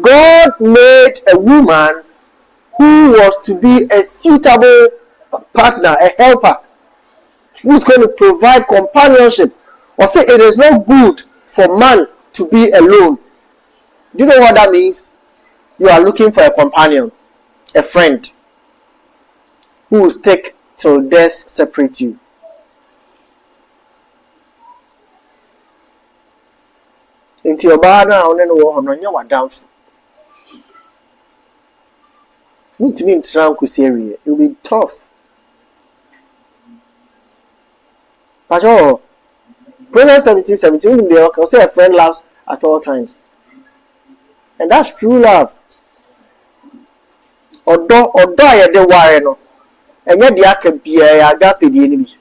God made a woman who was to be a suitable partner, a helper, who's going to provide companionship. Or say it is not good for man to be alone. Do you know what that means? You are looking for a companion, a friend, who will stick till death separate you. Into your bar now, and then on your down. Need to be in Tranquil, it will be tough. But oh, Proverbs 17:17, they can say a friend loves at all times. And that's true love. Odo ya de ware no. Enye de aka bia agape de ni bi.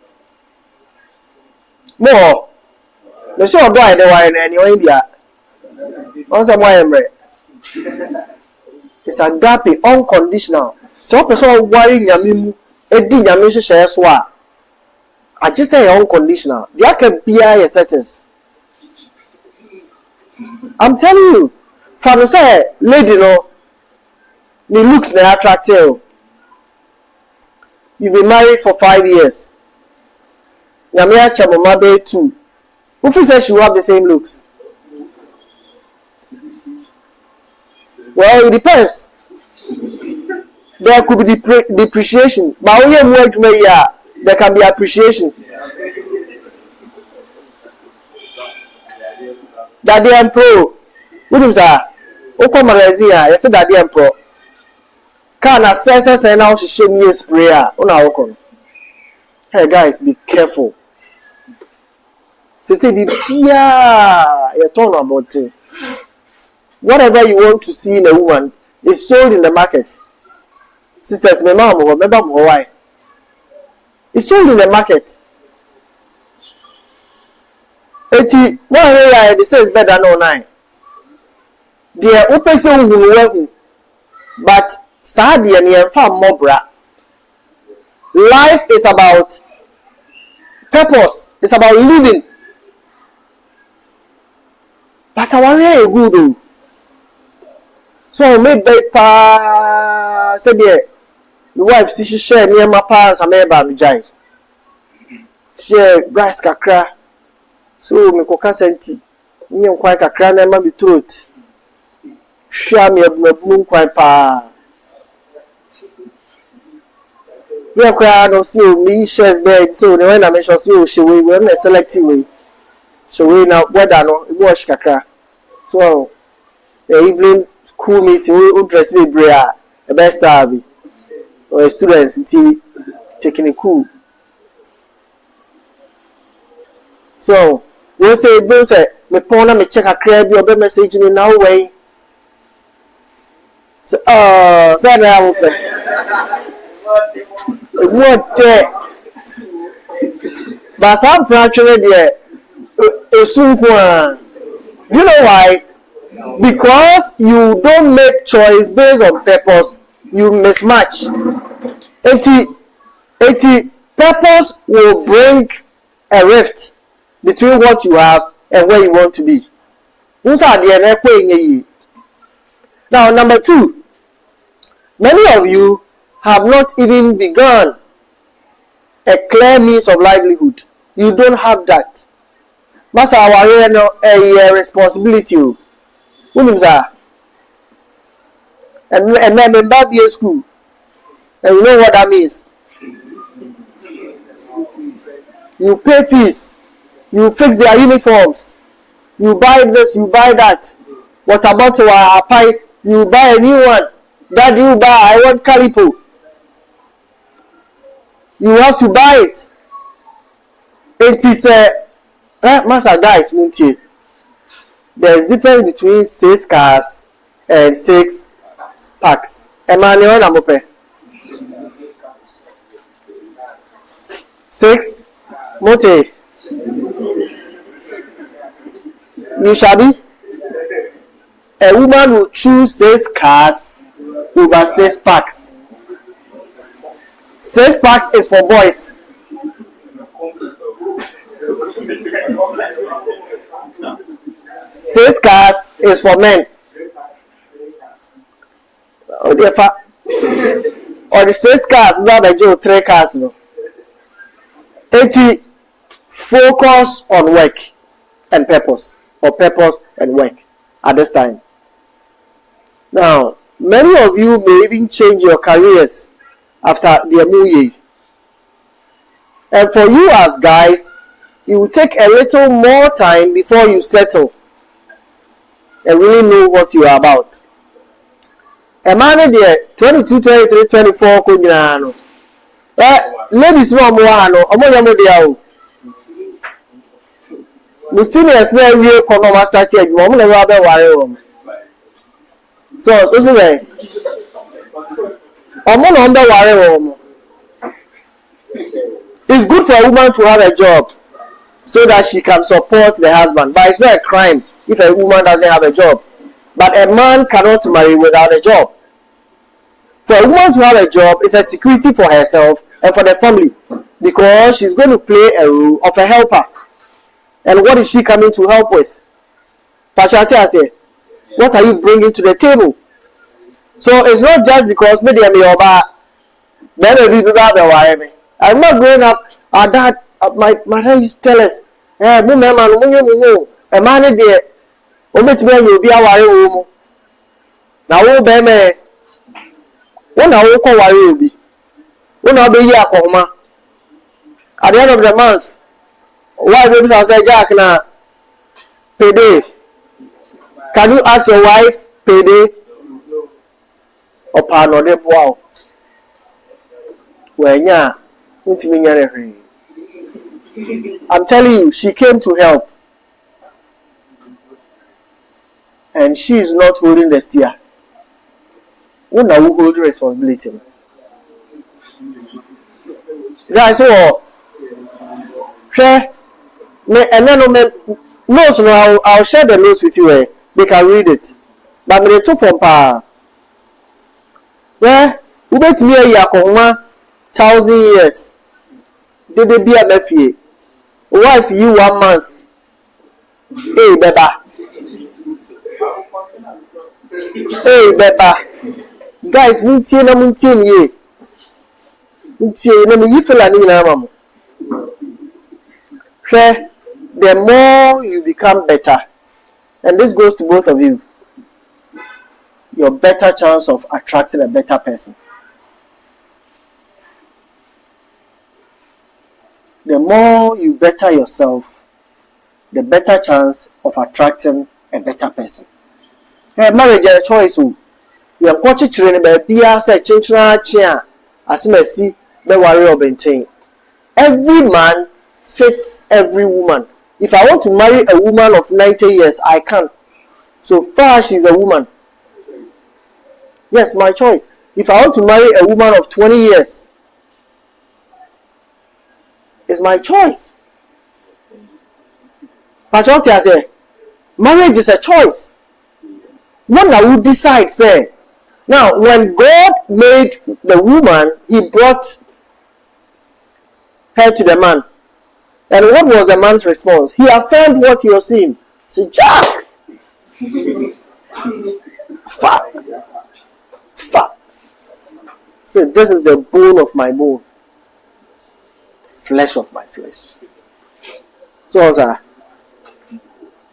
Mo. Me so odo ya de ware na eni o bia. On say mo emre. It's agape unconditional. So person ware nyame mu edi nyame hyehyɛ so a I just say unconditional. The aka bia settings. I'm telling you, from say lady no, the looks they attractive. You've been married for 5 years. Nyamia chamoma be 2. Who says she will have the same looks? Well, it depends. There could be depreciation, but there can be appreciation. Daddy and pro. What is that? Oko Malaysia, you said Daddy and pro. Can assess and now she show me a sprayer. Hey guys, be careful. So say be you talk about it. Whatever you want to see in a woman is sold in the market. Sisters, remember why? It's sold in the market. One way they say it's better than 9. They are open saying but sadly and mobra. Life is about purpose. It's about living. But I want to good. So maybe said the wife she share near my parents and me ba me jai. Share rice kakra. So me koka senti. Me nkwan kakra na ma be throat. Share me abunu nkwan pa. Me akra no so me shares bed so the when I mention so she we na selective way. So we now weather no e wash kakra. So the evening school meeting we dress me bra the best be or students taking it cool. So we say those me phone me check a crab your message in now way. So say na what but some practically there you know why? Because you don't make choice based on purpose, you mismatch. 80 purpose will bring a rift between what you have and where you want to be. Now, number 2, many of you have not even begun a clear means of livelihood. You don't have that. That's our responsibility. And then in Bible school, and you know what that means. You pay fees, you fix their uniforms, you buy this, you buy that. What about our pie? You buy a new one. That you buy, I want calipo. You have to buy it. It is master guys, Muntie. There's difference between 6 cars and 6 packs. Emmanuel Namope. 6 Mote. You shall be. A woman will choose 6 cars over 6 packs. 6 packs is for boys. 6 cars is for men. What the fuck? Or the 6 cars, not the 3 cars. No. 80. Focus on work and purpose, or purpose and work at this time. Now, many of you may even change your careers after the new year. And for you as guys, it will take a little more time before you settle and really know what you are about. A man there, 22, 23, 24, kunyano. Ladies no mwano, omoyamo dia. The seniors na real kono master check, mo na wa be ware wo. So say omo no be ware wo. It's good for a woman to have a job so that she can support the husband, but it's not a crime if a woman doesn't have a job. But a man cannot marry without a job. For a woman to have a job is a security for herself and for the family, because she's going to play a role of a helper. And what is she coming to help with? Pachatia say, what are you bringing to the table? So it's not just because maybe I'm your I'm not growing up. Our dad, my dad used to tell us, a man there, you'll be our now, baby. One hour call will be. One hour be here, at the end of the month, why babies are say Jack na payday? Can you ask your wife payday? Or panode wow. Well, I'm telling you, she came to help. And she is not holding the steer. Who now hold the responsibility? Guys, so share and then notes. I'll share the notes with you. They can read it. But me too from pa. Where who bet me a yakoma 1,000 years. They be a mafia. Wife you 1 month. Hey beba. Hey beba. Guys, muntie ye. Muntie na me yifela ni na mama. Share, the more you become better, and this goes to both of you, your better chance of attracting a better person. The more you better yourself, the better chance of attracting a better person. Hey, marriage is a choice. You watch it be as a chair as mercy be worry or maintain. Every man fits every woman. If I want to marry a woman of 90 years, I can. So far she's a woman. Yes, my choice. If I want to marry a woman of 20 years, it's my choice. But what I say, marriage is a choice. One who decides, say. Now, when God made the woman, He brought her to the man. And what was the man's response? He affirmed what he was seeing. Say, Jack! Fuck! Fuck! Say, this is the bone of my bone. Flesh of my flesh. So, sir,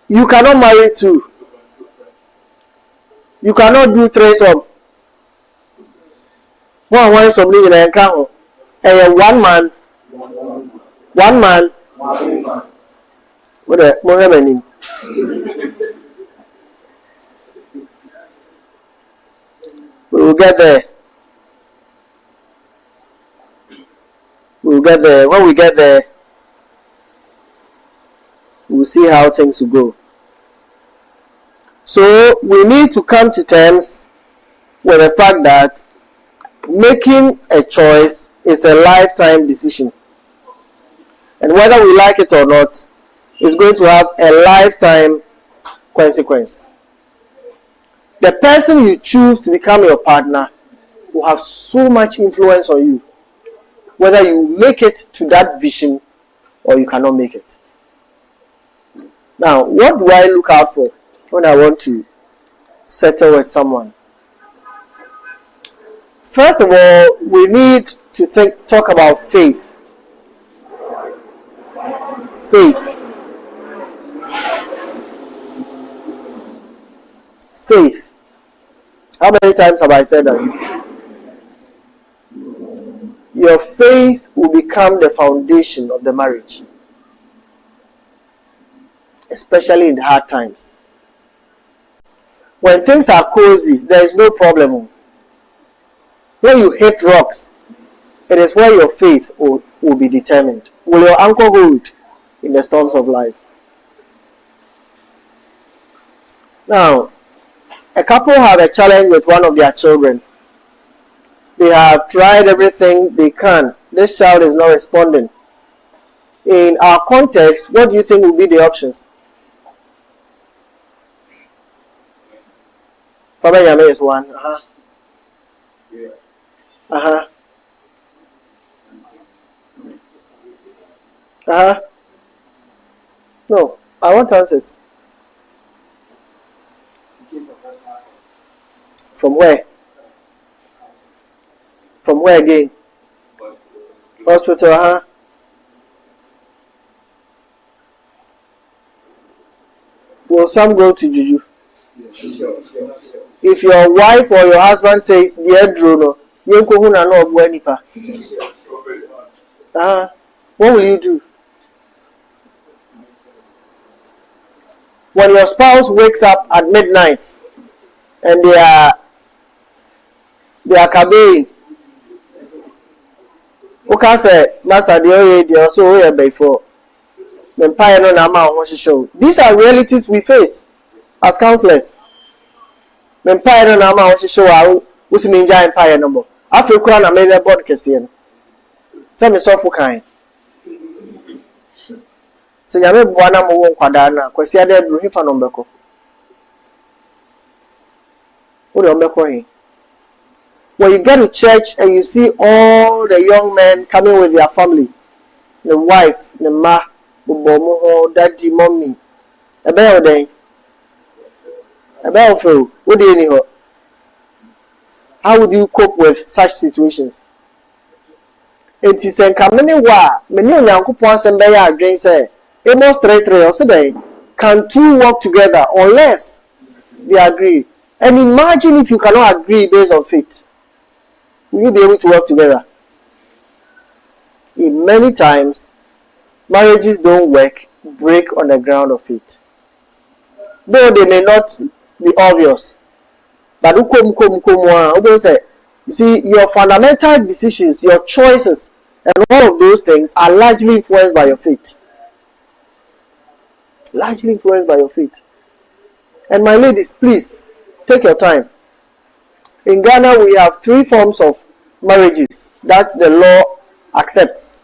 you cannot marry two. You cannot do threesome. One something in a account. And one man. What the more happening? We will get there. We'll get there. When we get there, we'll see how things will go. So we need to come to terms with the fact that making a choice is a lifetime decision. And whether we like it or not, it's going to have a lifetime consequence. The person you choose to become your partner will have so much influence on you, whether you make it to that vision or you cannot make it. Now, what do I look out for when I want to settle with someone? First of all, we need to talk about faith. Faith. Faith. How many times have I said that? Your faith will become the foundation of the marriage, especially in hard times. When things are cozy, there is no problem. When you hit rocks, it is where your faith will be determined. Will your anchor hold in the storms of life? Now, a couple have a challenge with one of their children. They have tried everything they can. This child is not responding. In our context, what do you think will be the options? Papa Yame is one. No, I want answers. From where? From where again? Hospital, Will some go to Juju? If your wife or your husband says, "Dear Bruno, what will you do? When your spouse wakes up at midnight and they are cabin, okay, say, Master, they also here before. These are realities we face as counselors. Empire na ma show a usimi nja empire number. Africa na me board kese no. Se me so fu kan. Se nyame boa na mo won kwada na kwasi ade bru hifa no mbeko. Wo de mbeko he. When you get to church and you see all the young men coming with their family, the wife, the ma, bobo, daddy, mommy, ebe o what do you need? How would you cope with such situations? It is a many Yankupon Sembaya again say, Amos 3 or today, can two work together unless they agree? And imagine if you cannot agree based on faith. Will you be able to work together? In many times, marriages don't break on the ground of faith. Though they may not be obvious, but you see, your fundamental decisions, your choices, and all of those things are largely influenced by your faith. Largely influenced by your faith. And my ladies, please take your time. In Ghana, we have 3 forms of marriages that the law accepts.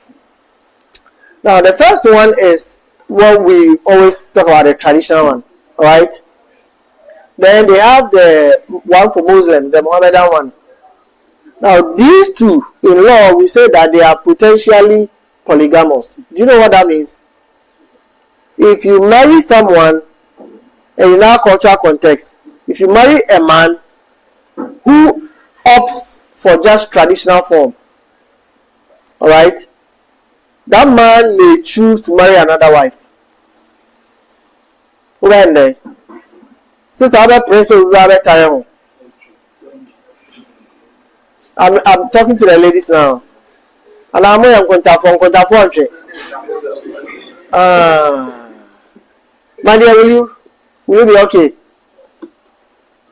Now, the first one is what we always talk about, the traditional one, right? Then they have the one for Muslims, the Mohammedan one. Now, these two, in law, we say that they are potentially polygamous. Do you know what that means? If you marry someone, and in our cultural context, if you marry a man who opts for just traditional form, alright, that man may choose to marry another wife. Right? Sister, I'm talking to the ladies now. And I'm going to my dear, will you be okay?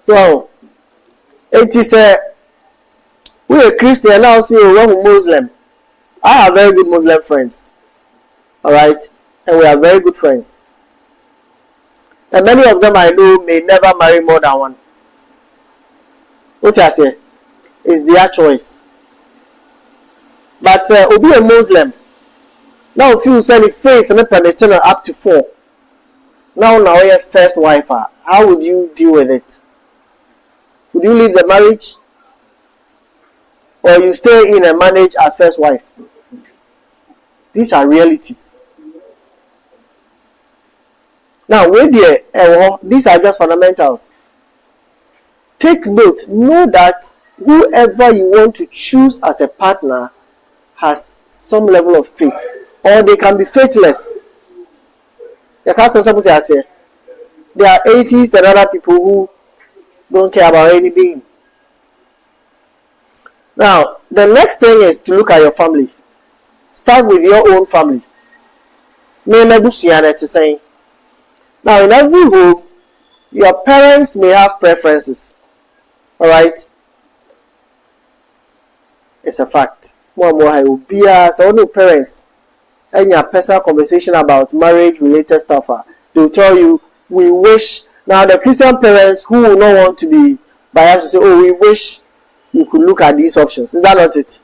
So, it is we are Christian now, so we're Muslim. I have very good Muslim friends. Alright? And we are very good friends. And many of them I know may never marry more than one. What I say is their choice. But be a Muslim. Now if you say faith and permitting up to 4. Now your first wife, how would you deal with it? Would you leave the marriage? Or you stay in and manage as first wife? These are realities. Now, these are just fundamentals. Take note. Know that whoever you want to choose as a partner has some level of faith, or they can be faithless. There are atheists and other people who don't care about anything. Now, the next thing is to look at your family. Start with your own family. Now, in every home, your parents may have preferences. Alright? It's a fact. So parents and your personal conversation about marriage related stuff, they'll tell you, we wish. Now the Christian parents who will not want to be biased will say, oh, we wish you could look at these options. Is that not it?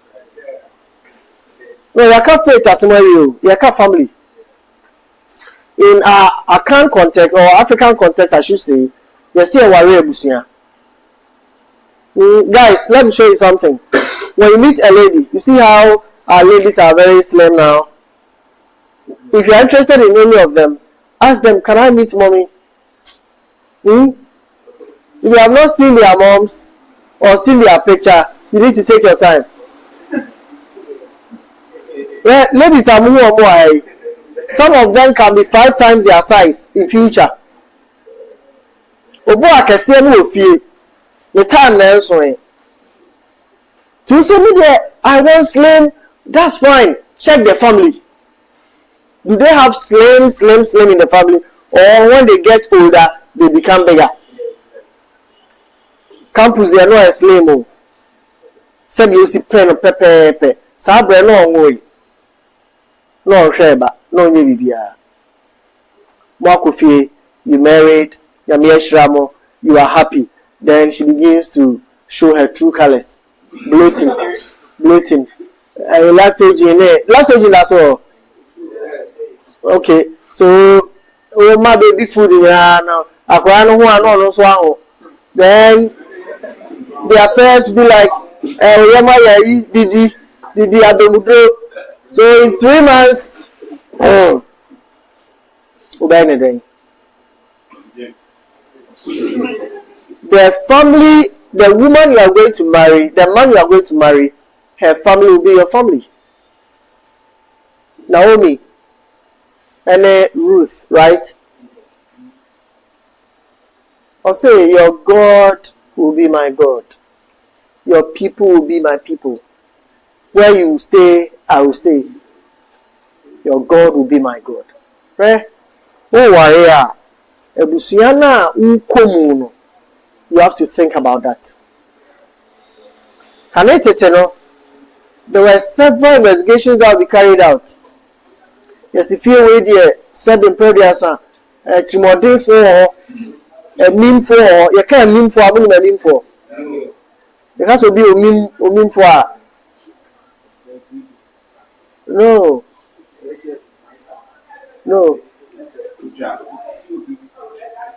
No, you can't faith as you can't family. In our Akan context or African context, I should say, you see a warrior busia. Guys, let me show you something. When you meet a lady, you see how our ladies are very slim now. If you're interested in any of them, ask them, can I meet mommy? If you have not seen their moms or seen their picture, you need to take your time. Yeah, maybe some of them can be 5 times their size in future. The time now, so to say me there, I want slim, that's fine. Check the family. Do they have slim in the family, or when they get older, they become bigger? Campus, they are not a slim. Said you see pen pepe. Sabre no way. No sheba, no nibia. Mwakufi, you married, Yamiya you are happy. Then she begins to show her true colors. Bloating. Lactogen as well. Okay, so my baby food in now. Then their parents be like, Didi Adomudo. So in 3 months, the family, the woman you are going to marry, the man you are going to marry, her family will be your family. Naomi and Ruth, right? I'll say, your God will be my God. Your people will be my people. Where you stay, I will stay. Your God will be my God. Right? Oh, warrior. Ebusiana ukomuno. You have to think about that. There were several investigations that will be carried out. Yes, if you wait there, said in Pediasa, Timothy for a meme for, you can't meme for, I'm a meme for. There has to be a meme for. No.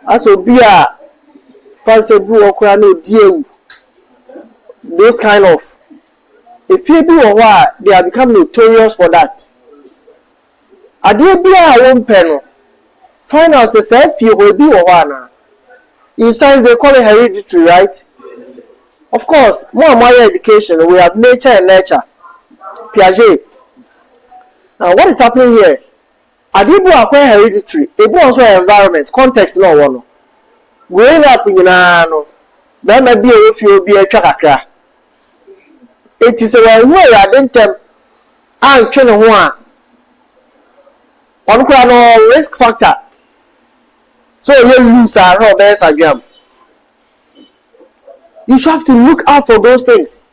As a beer, fancy brew or no deal. Those kind of. If you do or what, they have become notorious for that. I did be a one panel. Find out the self you will be or one. In science, they call it hereditary, right? Of course, more and more education, we have nature and nurture. Piaget. Now, what is happening here? I did acquire hereditary. It was also environment, context, no one. Growing up in Nano, there may be a few be a chakra. It is a way I didn't tell I'm trying one. On risk factor. So you lose our best again. You should have to look out for those things.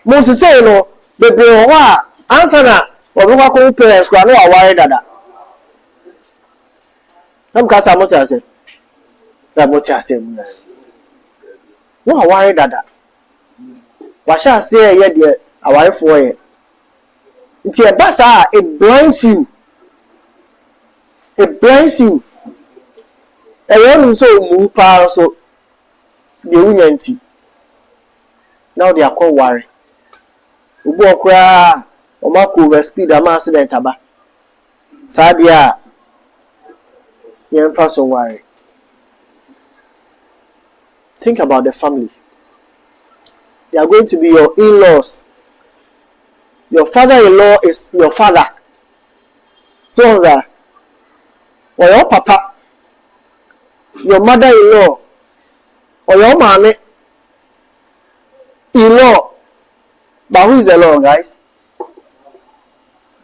Most say, you know, the bro, answer that. Or look at parents who are not worried that. I'm because I'm what I say. That's what I say. No, worried that. What shall I say? Yeah, dear, I worry for it. It's a basa, it blinds you. It blinds you. And when so move power, so they won't. Now they are called worry. We walk where Omako speed a accident aba. Sadia Yen so worry. Think about the family. They are going to be your in-laws. Your father-in-law is your father. So that, or your papa, your mother-in-law, or your mommy in-law. But who is the law, guys?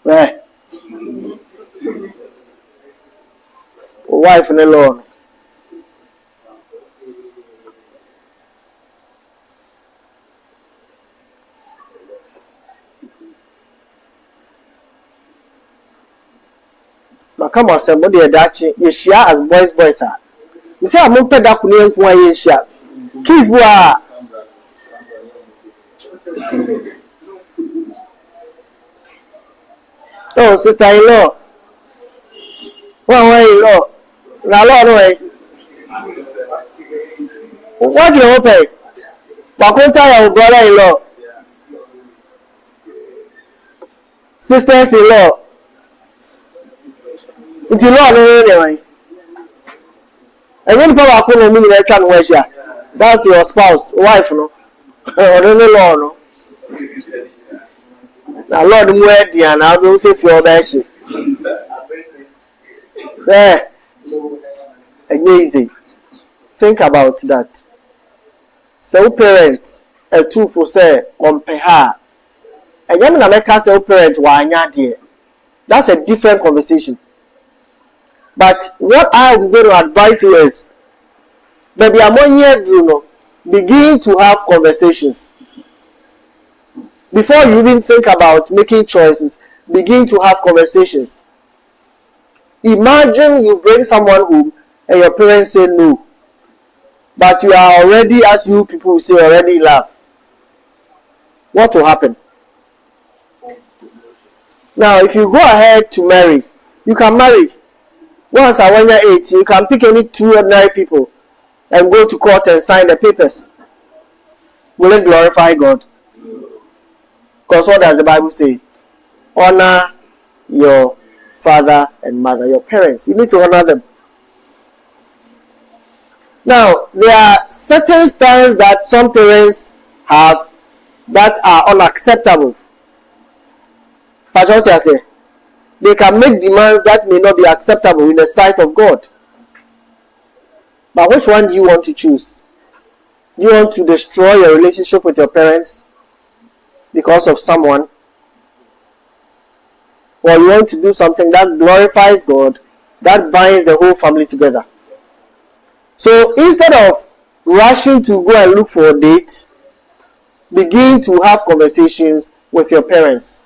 Where? Wife in the law. But come on, somebody a dachi, you share as boys are. You say I'm on pedacunian why share. Kiss boy. Oh, sister-in-law. One way, law. Now, Lord, way. What do you pay? But couldn't tell your brother-in-law. Sisters-in-law. It's a law anyway. And then Papa couldn't mean that can wear. That's your spouse, wife, no? Or the law, no? Now, Lord, where the and I don't say for your best. There. Amazing. Think about that. So, parents, a two for say, on peha. And then I make us say, parents, why not dear? That's a different conversation. But what I'm going to advise you is, baby, I'm on here, Bruno. Begin to have conversations. Before you even think about making choices, begin to have conversations. Imagine you bring someone home and your parents say no. But you are already, as you people say, already in love. What will happen? Now, if you go ahead to marry, you can marry. Once I when you're 18, you can pick any two ordinary people and go to court and sign the papers. Will it glorify God? Because what does the Bible say? Honor your father and mother, your parents. You need to honor them. Now, there are certain styles that some parents have that are unacceptable. But what I say? They can make demands that may not be acceptable in the sight of God. But which one do you want to choose? Do you want to destroy your relationship with your parents because of someone? Or you want to do something that glorifies God, that binds the whole family together? So instead of rushing to go and look for a date, begin to have conversations with your parents.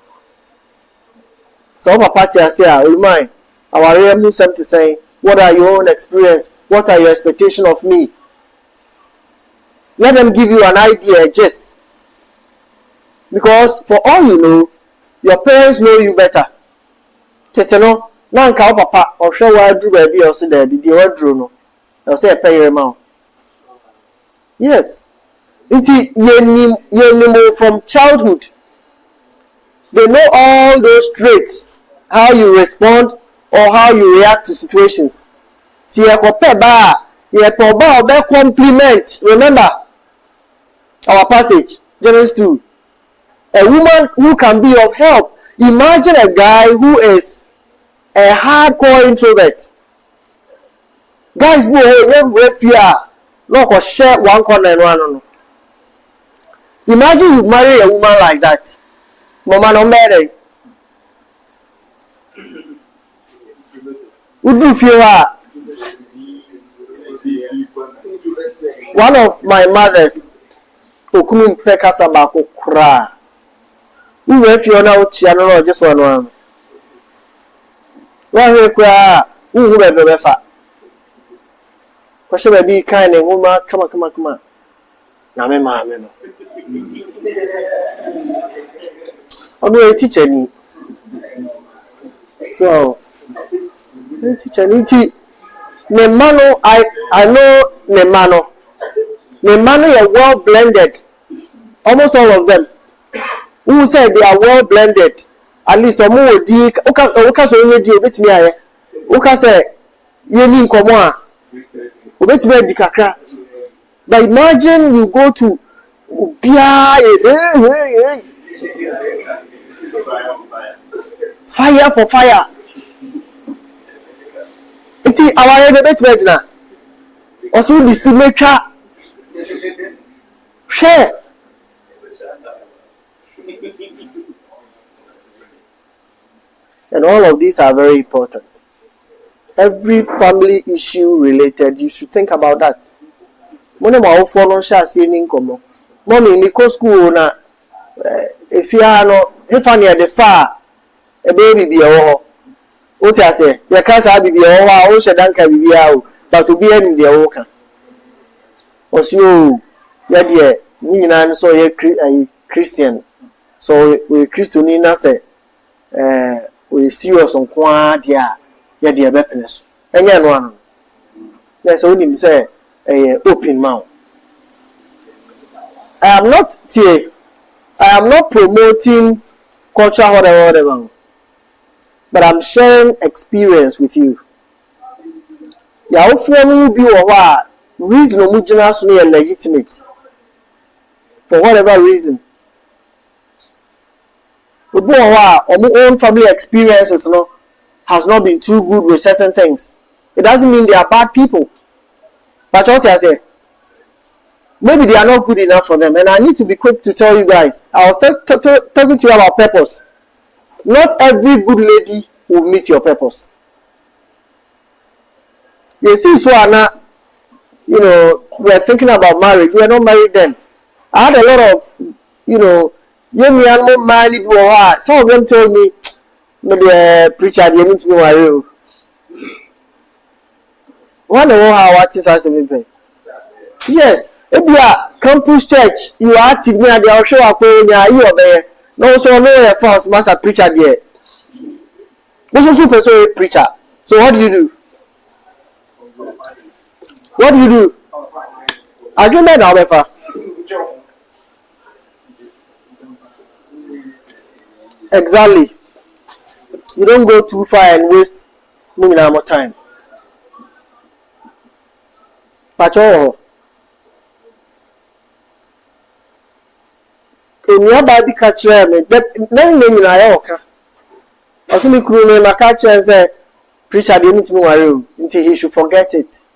So Papa say, "Ulumai, our real Muslim to say, what are your own experience? What are your expectations of me?" Let them give you an idea, just because for all you know, your parents know you better. Tetano, now Papa or show why drew baby or say there be the word drew no. They'll say pay your amount. Yes. It's from childhood. They know all those traits, how you respond or how you react to situations. Compliment. Remember our passage, Genesis 2. A woman who can be of help. Imagine a guy who is a hardcore introvert. Guys, no, share one corner and one. Imagine you marry a woman like that. Mama no marry. Would you feel her? One of my mothers, Okunum Pekasabako Kra. We were Fiona Chiano just one. One require who will be better. Question may be kind and woman, come on. Now, mamma. I'm a teacher. So, teacher, Nemano, I know Nemano. Nemano are well blended. Almost all of them. Who said they are well blended? At least a more deep. Okay, so you do bit me. Okay, say you need come on. But imagine you go to hey. Fire for fire. It's our bit now. Also, the symmetry. Share. And all of these are very important. Every family issue related, you should think about that. When I'm follow share seeing come. Mommy, me go school na. If you are no, if I near the far, a baby be a what I say, your cancer be a whole shadanka be out, but to be in the oka. Was you, yeah, dear, me and so a Christian. So we Christian say, we serious on quad, yeah, dear happiness. And yan one. Yes, only say a open mouth. I am not promoting culture whatever, but I'm sharing experience with you. Ya will be or reason or legitimate for whatever reason. Our own family experiences has not been too good with certain things. It doesn't mean they are bad people. But what I say, maybe they are not good enough for them. And I need to be quick to tell you guys, I was talking to you about purpose. Not every good lady will meet your purpose. You see, so Anna, we're thinking about marriage. We are not married then. I had a lot of, young young married people. Some of them told me, maybe a preacher, they need to be married. One of how artists are saying, yes, if you are campus church, you are active near the show up you are there. No, so no a false master preacher there. What's super so preacher? So what do you do? What do you do? I don't know now, exactly. You don't go too far and waste more time. Pacho. Enya baby catch me, but then you na yoka. Asumi kuru me catch say preacher dey meet me worry until he should forget it.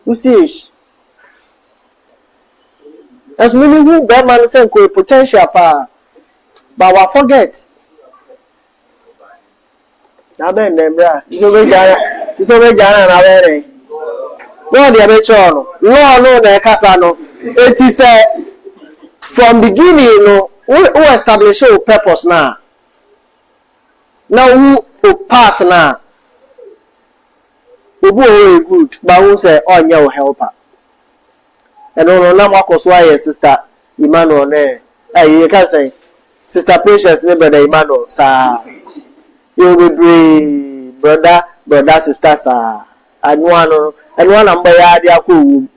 You see, as many who that man say ko potential pa, but we forget. Na ben dem bra, iso be jana na bere. No dey be cho no na kasa no. It is from beginning, who establish your purpose now? Now who path now? Who be good, but who say oh your helper? And no now what why sister Emmanuel ne? You can say sister Precious ne brother Emmanuel sa. You will be brother sister sa. And one number ya dia ko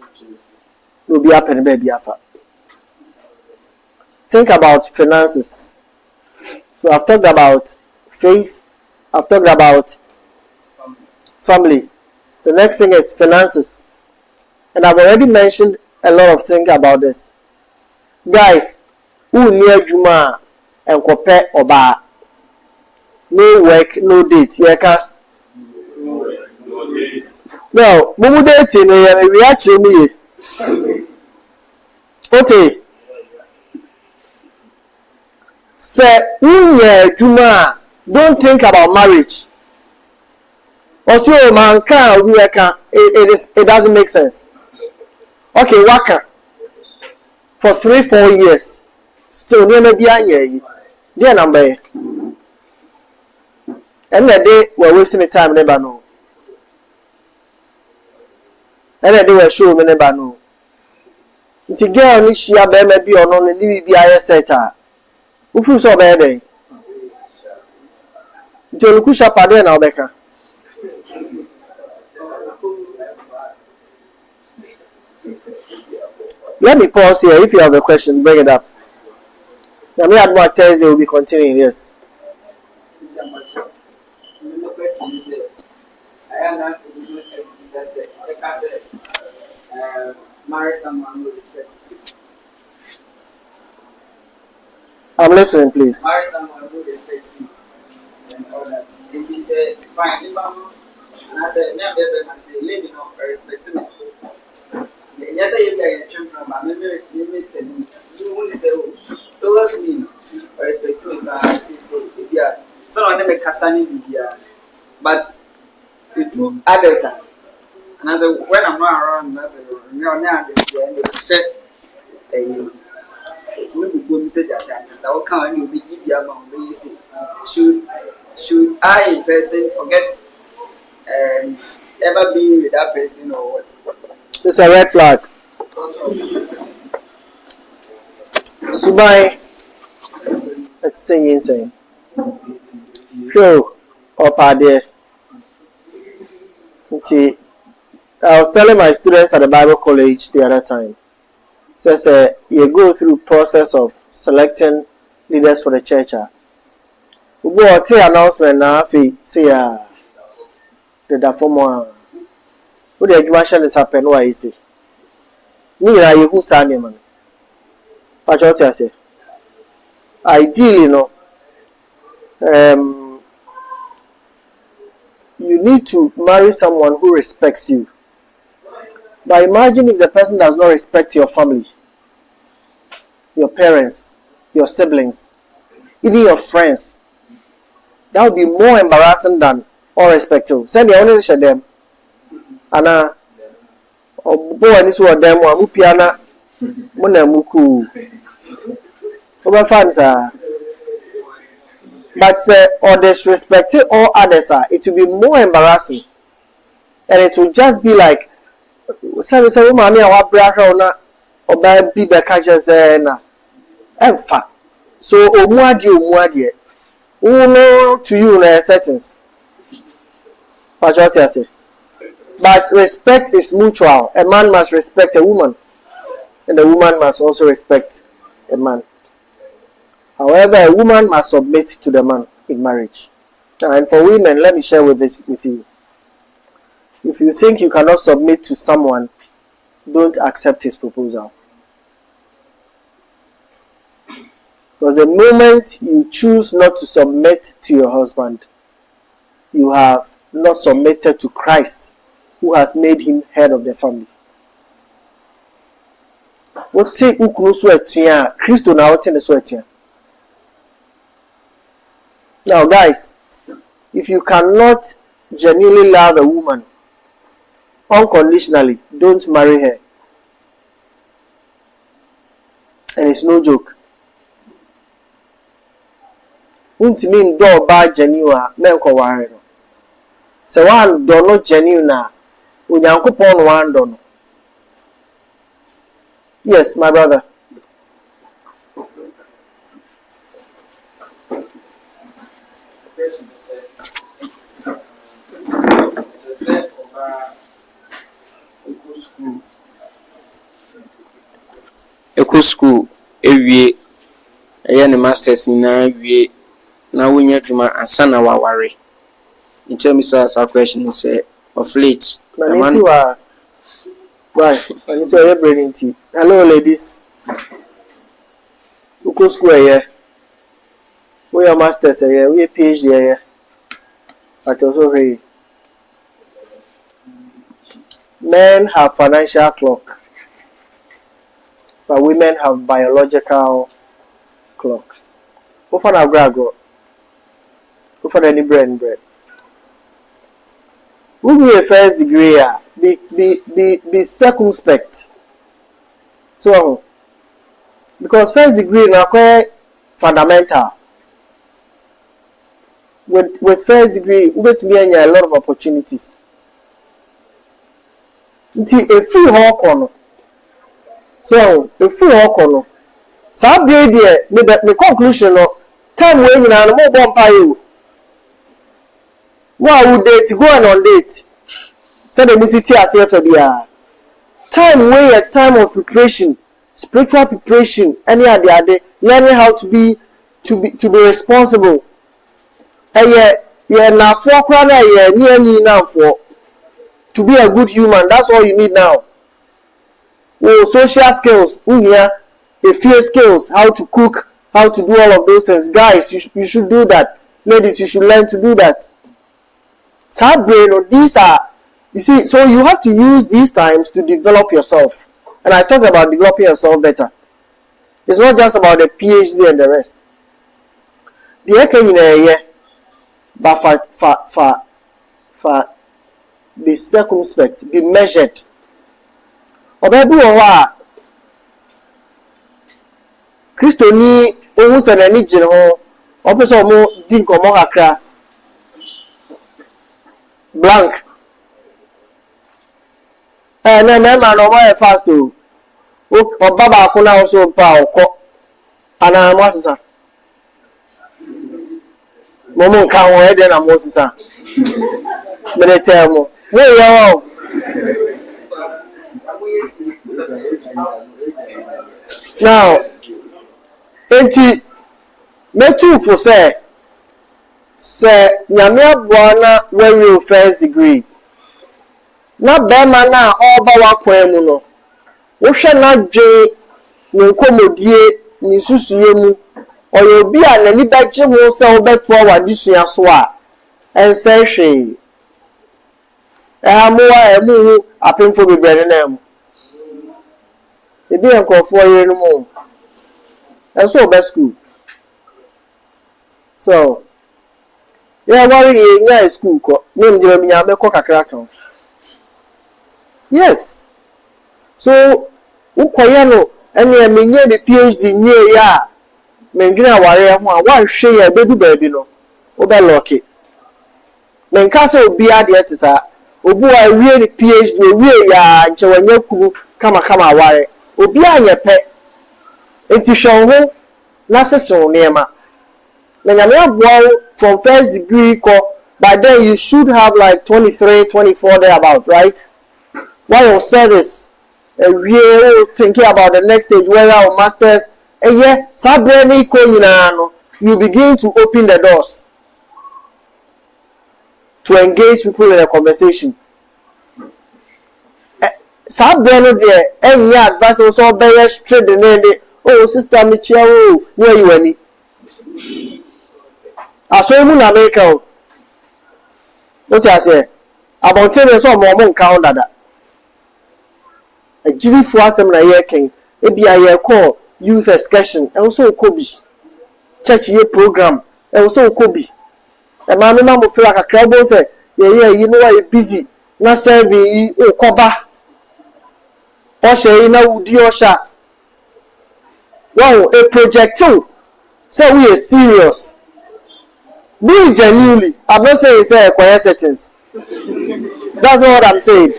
will be happen baby afa. Think about finances. So I've talked about faith. I've talked about family. The next thing is finances. And I've already mentioned a lot of things about this. Guys, who near Juma and compare Oba? No work, no date. Yeka. No, mumu dating we actually okay. Say, Juma, don't think about marriage. Also, man can it doesn't make sense. Okay, waka for 3-4 years. Still near be dear number. And the day we're wasting the time, never know. And the day we're sure we never know. It's a girl ni she be or no ni be a setter. Ufu so bad. Nti kusha pade na obeka. Let me pause here. If you have a question, bring it up. Now me at more Thursday will be continuing. Yes. Marry someone who respects you. I'm listening, please. Marry someone who respects you and all that. And he said, fine, if I'm and I said, never, I say, lady, no, respect me. Yes, I am from my memory, Mr. You only say, towards me, respect me, but I say, yeah, some of them are Cassani, but the two others are. And I said, when I'm not around, I said, no, now they said, it will be good, said that I will come and you'll be give you amount. Should I, in person, forget ever being with that person or what? It's a red flag. Subai, let's sing insane. Sure, up there. I was telling my students at the Bible college the other time. Says you go through process of selecting leaders for the church. We go to announcement now. Say the former. What the education is happening? Why is it? Me na you who say man. What you say? Ideally, no. You need to marry someone who respects you. But imagine if the person does not respect your family, your parents, your siblings, even your friends. That would be more embarrassing than unrespectful. Send the only share them. Ana boy and this one them one piana muna muku. Over fans are. But or disrespecting all others are, it will be more embarrassing. And it will just be like say mommy our brother na oba bi be ka je na emfa so omuade uno to you na settings what you say. But respect is mutual. A man must respect a woman and a woman must also respect a man. However, a woman must submit to the man in marriage. And for women, let me share with you. If you think you cannot submit to someone, don't accept his proposal. Because the moment you choose not to submit to your husband, you have not submitted to Christ, who has made him head of the family. Now, guys, if you cannot genuinely love a woman unconditionally, don't marry her. And it's no joke. Won't mean do bad genuine men ko ware no. So one do not genuine na onyankopon one do no. Yes, my brother. Eco school ewie eye ne masters na wie na wonya dwuma asana waware in terms of our question is of late why and say your brain tea. Hello ladies, Eco school here we are masters here we PhD here but also hey, men have financial clock, but women have biological clock. What for go? What for any bread? Who be a first degree? Be circumspect. So, because first degree na quite fundamental. With first degree, we get to be a lot of opportunities. Nti efu ho kono. So efu ho kono. Sa grade here the conclusion no time we nyina no mo bompa you. Why would date go on date? So the musity asef bia. Time we a time of preparation, spiritual preparation, any other learning how to be responsible. Na for kwa na ni na for to be a good human. That's all you need now. Oh, social skills, a few skills, how to cook, how to do all of those things. Guys, you should do that. Ladies, you should learn to do that. Sad brain, or these are, you see, so you have to use these times to develop yourself. And I talk about developing yourself better. It's not just about the PhD and the rest. The can in but be circumspect, be measured. Obebu owa Kristo ni ohun se na ni jin ho opeso mo di nkomo kakra blank na ma no mo fast o baba ko na so pa okọ ana mo asesa mo nka ho e de na mo asesa me tell mo yo now enti metu for say nyame aboa na we first degree na be ma na oba wakwan mu no wo hwe na dwe ne nkomodie ne susuye mu oyo obi a nani daje ho se obeto awadisua so a ense hwe amoa emu apemfo bebrere na mu ebi enkofo yere no mu eso be school so yeah worry in school ko name je me nya be ko kakra kan yes so ukoye no ene menye the PhD nwie ya mendwina ware ho a wan hwe ya bedu baabi no wo be lucky menka se obi ade etisa obu a wie the PhD wie ya nche wanya kuru kama ware obi anye pe enti hwe na sese niema na nyame aboa from first degree ko by then you should have like 23 24 there about, right? While your service we thinking about the next stage where our masters yeah sabreni ko nyina no you begin to open the doors to engage people in a conversation. Sabreni there any advice also be straight the name oh sister me chia oh where you any aso mu na make o what I say about ten so mo nka on dada agiri fu asem na ye ken e bia ye call youth excursion e so ko bi church ye program e so ko bi e ma me ma mo fira kakra bo se ye you know why busy na serving o koba o se na wudi o sha wow a project too so we are serious. Be genuinely. I'm not saying it's a settings. That's not what I'm saying.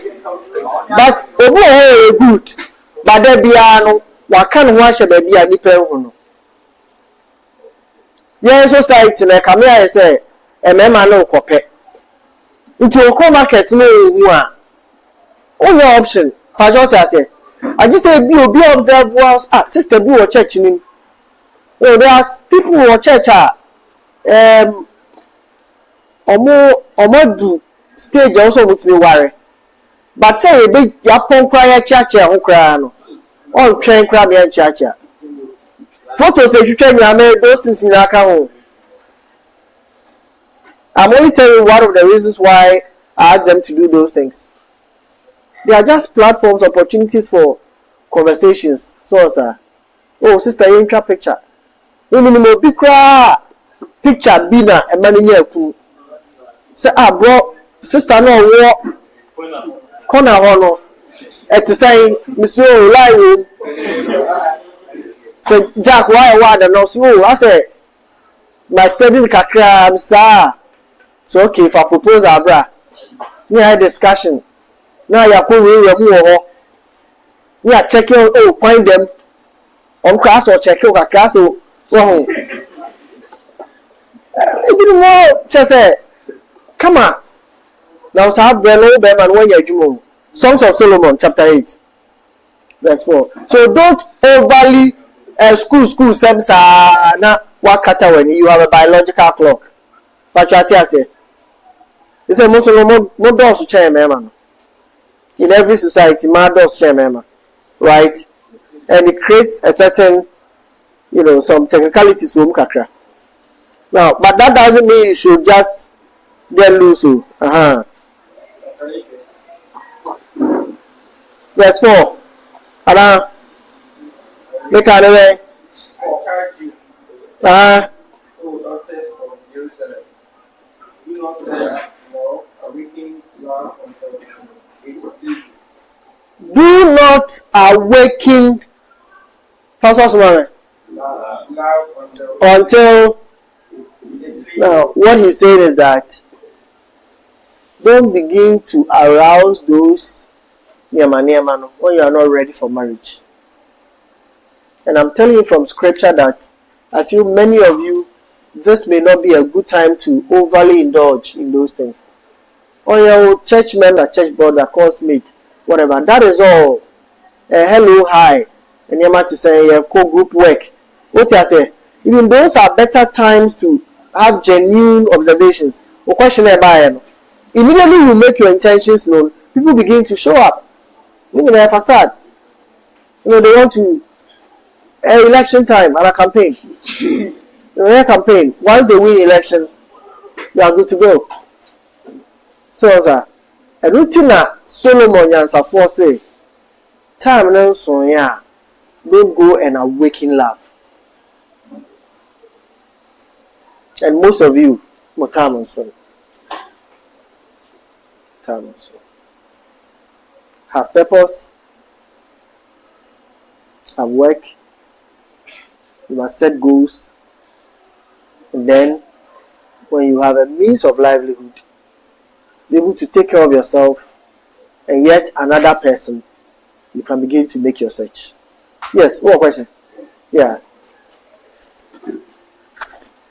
But obo good. But there be no wakan wash be a nipa hu. Yes, society na come here say e mema no kope. Into okọ market no hu a. Only option. Pajota say. I just say be observe was sister be or church ni. Oh, there are people who are church omo do stage also with me worry. But say be yapon kra ya church ho kra no. On train kra me church. Photos if you train you make those things in account. I'm only telling you one of the reasons why I ask them to do those things. They are just platforms, opportunities for conversations. So sir, oh sister you take picture. Minimum big picture be na e mani nya ku say bro sister no wo corner ho no et say monsieur live say jack why the no so I say my study kakra am sir so okay if I propose abra we had discussion now ya ko we mu ho we are checking find them on class or check kakra so oh, even more just say, come on. Now, Sabreno Beman when you Songs of Solomon, chapter 8, verse 4. So don't overly school sems na wakata when you have a biological clock. But you say, it's a Muslim doors chairman. In every society, my doors chairman, right? And it creates a certain some technicalities will kakra. Now, but that doesn't mean you should just get loose. Verse 4. Anna, make anyway. Daughters of Jerusalem, do not let nor awaken love until it pleases. Do not awaken. Love until. Now, what he's saying is that don't begin to arouse those when you are not ready for marriage. And I'm telling you from scripture that I feel many of you, this may not be a good time to overly indulge in those things. Or your church member, church brother, course mate, whatever. That is all. Hello, hi. And you might say co-group work. What you say? Even those are better times to have genuine observations. Immediately you make your intentions known, people begin to show up. Meaning a facade. They want to election time at a campaign. Campaign. Once they win election, they are good to go. So, sir, a routine Solomon and Safo say, time and so yeah, don't go and awaken love. And most of you, more time and so. Time and so. Have purpose, have work, you must set goals, and then when you have a means of livelihood, be able to take care of yourself and yet another person, you can begin to make your search. Yes, one question. Yeah.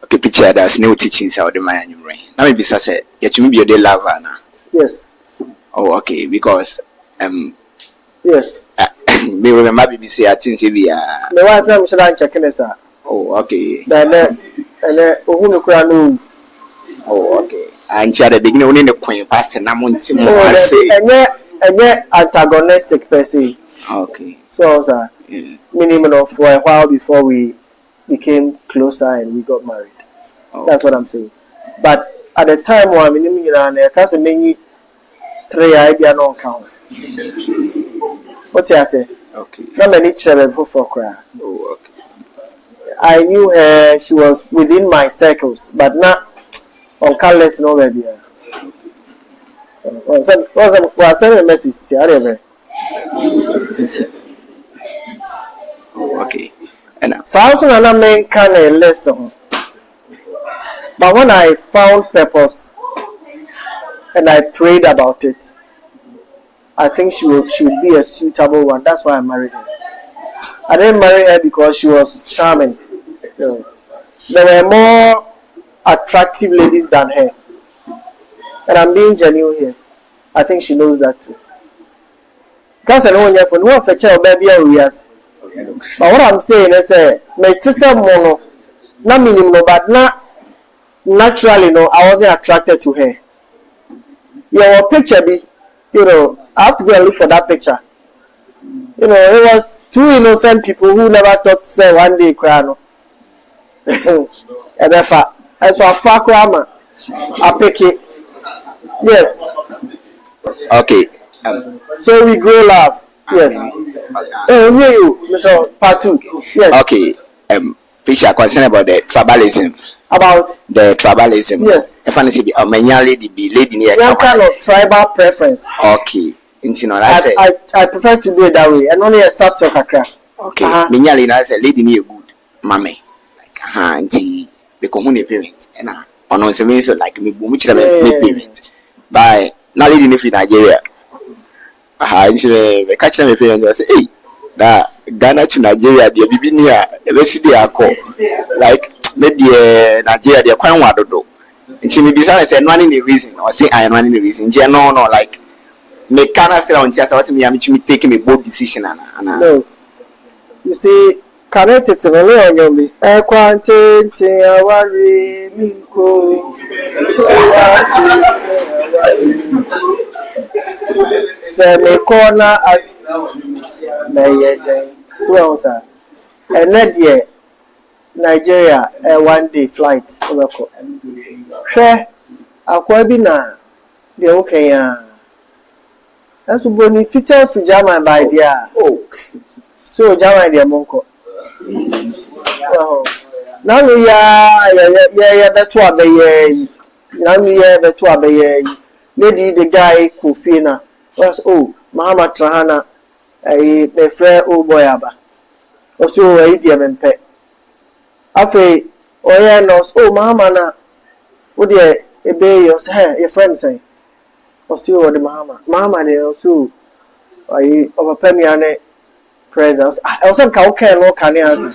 Okay, picture that's new teachings out of the mind. Now maybe say you be your lover now. Yes. Oh, okay, because yes. Me remember BBC I think be the wife am should check in sir. Oh, okay. Then ohunu kura no. Oh, okay. And at the beginning only the coin pass na monti mo say. And antagonistic per se. Okay. So sir, minimum of for a while before we became closer and we got married. Oh. That's what I'm saying. But at the time when I can't many 3 idea no count. What you say? Okay. Not many children for cry. Oh, okay. I knew her, she was within my circles, but not on callous no baby. Was send a message, see, okay. And sounds and a main kind of list of. But when I found purpose and I prayed about it, I think she would be a suitable one. That's why I married her. I didn't marry her because she was charming. There were more attractive ladies than her. And I'm being genuine here. I think she knows that too. Because I know when you're from one fetch or baby or yes. But what I'm saying is my tisa mono, not minimum, but not naturally no, I wasn't attracted to her. Your picture be, I have to go and look for that picture. It was two innocent people who never thought to say one day cry no. And if I saw far crama, I pick it. Yes. Okay. So we grow love. Yes. Who are you, Mr. Part 2? Yes. Okay. Fisher concerned about the tribalism. About the tribalism. Yes. If I say a lady near one kind of tribal preference. Okay. I prefer to do it that way. And only a subtle kakra. Okay. Minyali na say lady near good mommy. Like auntie because who parent. And on so means like me much me parent. By now lady in Nigeria. Me catch them parent and say hey that Ghana to Nigeria they be near like maybe Nigeria they quite want to do. And she may be saying one in the reason or say I am one in the reason. No, like me cannot say on chance. I was me taking a bold decision. No, you see, connect it to me on your me. Semi corner as my so sir. And that year, Nigeria, a 1 day flight. Share Aquabina, the okay. That's when you fit out to German by the so German, dear Monko. Now we are that's what they now we are that's what they lady the guy Kufina was Mama Trahana, a fair old boy abba. Also, a dear man pet. Afe, Mama, would ye obey your friend say? Also, the Mama, they also over Pemiane presence. I also can't no can answer.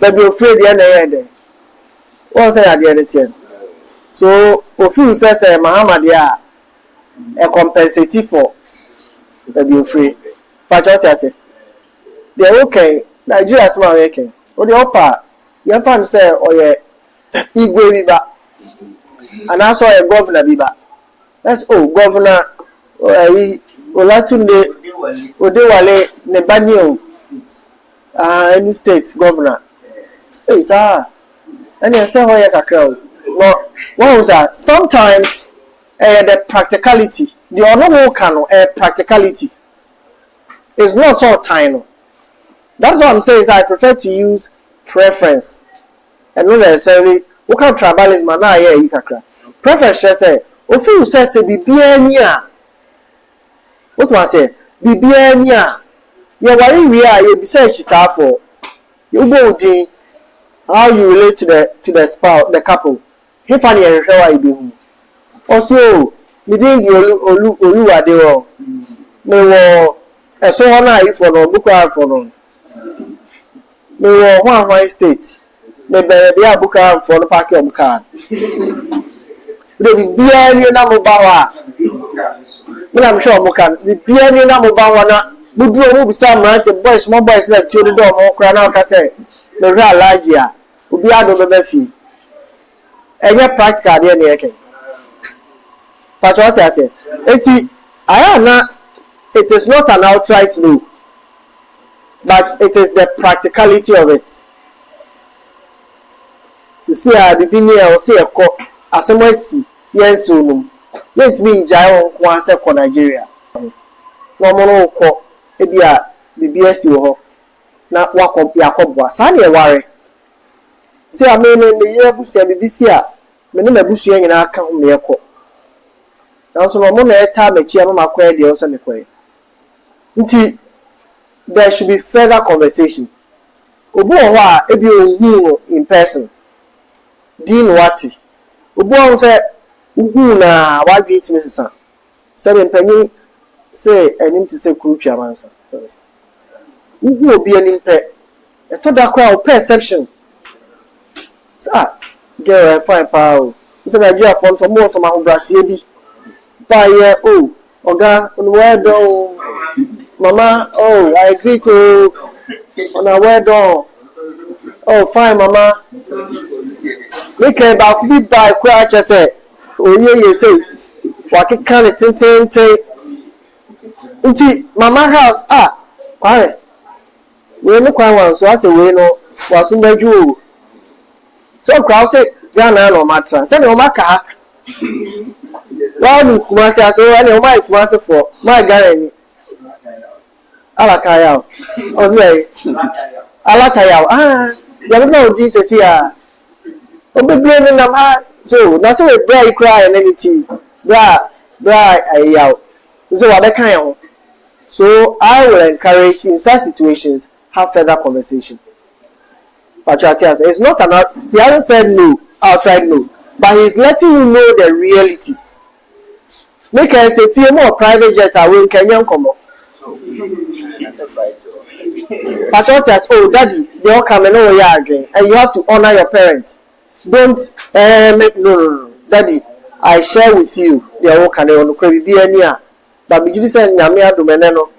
But be afraid the end. What's the idea? So, if you say, Mahama, they are a compensative for the be free. But what I say, they're okay. Nigeria's not working. Or the upper, you find say, or ye, Igwe Biba, and also a governor Biba. That's governor, Olatunde, Odewale, Nebanyo, any state governor. Hey, sir, and you say, how you crowd. No, what was that? Sometimes the practicality, the honorable canon, practicality is not so tiny. That's what I'm saying. Is I prefer to use preference and not necessarily what kind of tribalism now here you can preference. Just say, if you say Bibiania, what do I say? Bibiania, you worry we are you research it for you body how you relate to the spouse, the couple. If I hear how I be also within the Oluwa they were a so honor for no book for no. They were one state. They be a book for the park of card. They be any number bawa. I'm sure Mokan. The be any number bawana. We do move some right boys, small boys like to the door, more crown out. I say, the real large year will be out of the beffy. And yet, practical, dear Nick. But what I say, it is not an outright no, but it is the practicality of it. To see a Bibinia or see a court as a mercy, yes, soon. Let me Jail once for Nigeria. No more court, it be a BBS you not walk up Yakob, Sunny worry. See, I mean, in the year Busia, BBC, Minima Busia in our account near court. Now, so no more time a chairman acquired the also the way. There should be further conversation. Obuwa ebi in person. Dean Wati. Obuwa say na wa greet Mrs. Say penny say enim to say COURTSHIP answer. Uhu obi enim pe. E to da kwa perception. Sir, girl fine power. Say Nigeria phone for more some ahubrasie bi. Pa ye oga well done. Mama, I agree to on a well done. Oh, fine, Mama. Make about be by crash. I said, you say, what can it into Mama house? Why? We look one, so I say, we know what's in the jewel. So, crowd say, Ghana no matter. Send your maca. Well, I say, I know my master for my guarantee. Alakayao. Ozai. Alakayao. You don't know Jesus here. Be blaming them hard. So, that's why you cry and anything. Bra, so what they kind. So, I will encourage in such situations have further conversation. But it's not he hasn't said no, outright no, but he's letting you know the realities. Make us a few more private jet away in Kenya come up. That's a fight. Patriotas, daddy, they all come and know you are doing, and you have to honor your parents. Don't make no, daddy. I share with you. They all can on the be near. But we just say Namia to Meneno.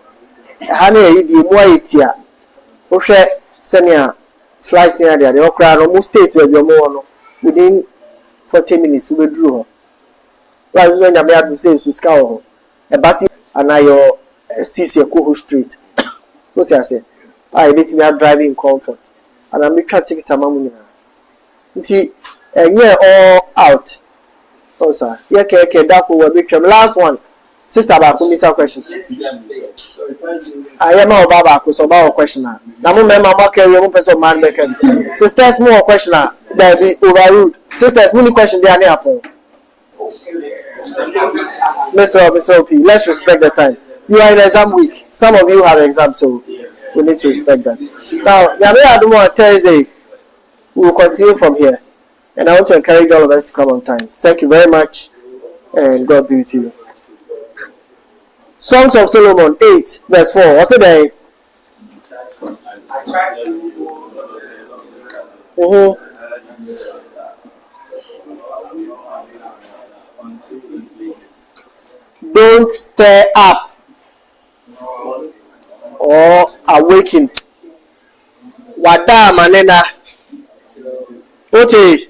Honey, the more it ya. Okay, senior flight near there. They all cry almost states where you're more within 40 minutes. We drew her. Like when Namia to say to scour a bassy and I your STC Coho Street. What I say? I bet me are driving comfort. and I'm trying to take it among you. All out. Oh, sir. Yeah, okay, that will be last one. Sister, about a question. I am about a question. Now, remember, carry your person man making. Sisters, more question. There be overruled. Sisters, many question they are near. Mr. OP, let's respect the time. You are in exam week. Some of you have exams, so we need to respect that. Now, on Thursday, we will continue from here. And I want to encourage all of us to come on time. Thank you very much, and God be with you. Songs of Solomon 8, verse 4. What's it there? Don't stir up or awaken. Wada manena. Okay.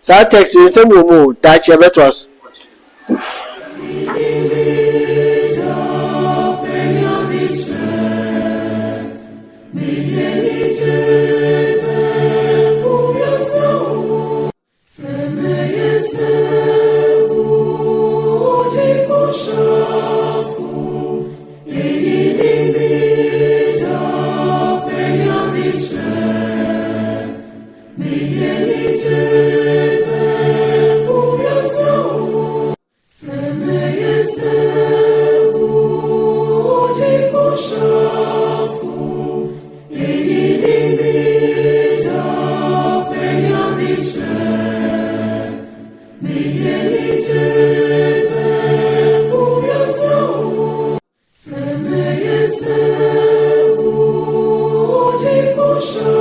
So text you some more that you better us. Sure.